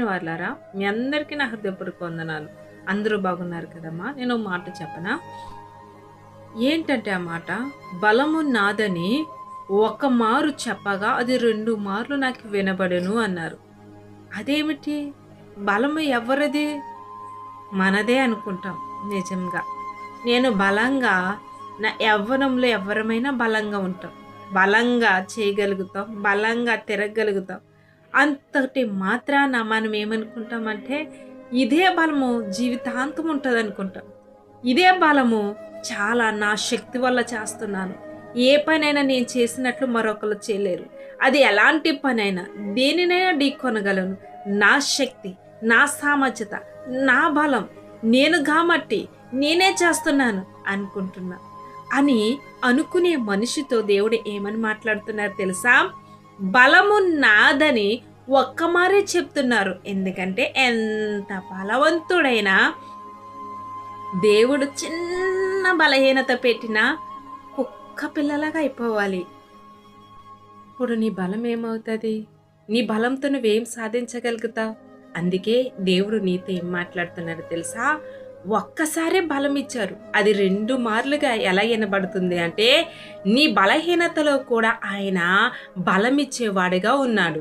వాళ్ళారా, మీ అందరికీ నా హృదయపూర్వక వందనాలు. అందరూ బాగున్నారు కదమ్మా. నేను ఓ మాట చెప్పనా? ఏంటంటే ఆ మాట, బలము నాదని ఒక మారు చెప్పగా అది 2 మార్లు నాకు వినబడెను అన్నారు. అదేమిటి? బలము ఎవరిది? మనదే అనుకుంటాం నిజంగా. నేను బలంగా నా యవ్వనంలో ఎవ్వరమైనా బలంగా ఉంటాం. బలంగా చేయగలుగుతాం. బలంగా తిరగగలుగుతాం. అంతటి మాత్రాన మనం ఏమనుకుంటామంటే, ఇదే బలము జీవితాంతం ఉంటదనుకుంటాం. ఇదే బలము చాలా నా శక్తి వల్ల చేస్తున్నాను. ఏ పనైనా నేను చేసినట్లు మరొకళ్ళు చేయలేరు. అది ఎలాంటి పనైనా, దేనినైనా ఢీకొనగలను. నా శక్తి, నా సామర్థ్యత, నా బలం, నేను గామట్టి నేనే చేస్తున్నాను అనుకుంటున్నా అని అనుకునే మనిషితో దేవుడు ఏమని మాట్లాడుతున్నారు తెలుసా? బలము నాదని ఒక్క మారే చెప్తున్నారు. ఎందుకంటే ఎంత బలవంతుడైనా దేవుడు చిన్న బలహీనత పెట్టినా కుక్క పిల్లలాగా అయిపోవాలి. ఇప్పుడు నీ బలం ఏమవుతుంది? నీ బలంతో నువ్వేం సాధించగలుగుతావు? అందుకే దేవుడు నీతో ఏం మాట్లాడుతున్నారు తెలుసా? ఒక్కసారే బలం ఇచ్చారు. అది 2 మార్లుగా ఎలా వినబడుతుంది అంటే, నీ బలహీనతలో కూడా ఆయన బలమిచ్చేవాడుగా ఉన్నాడు.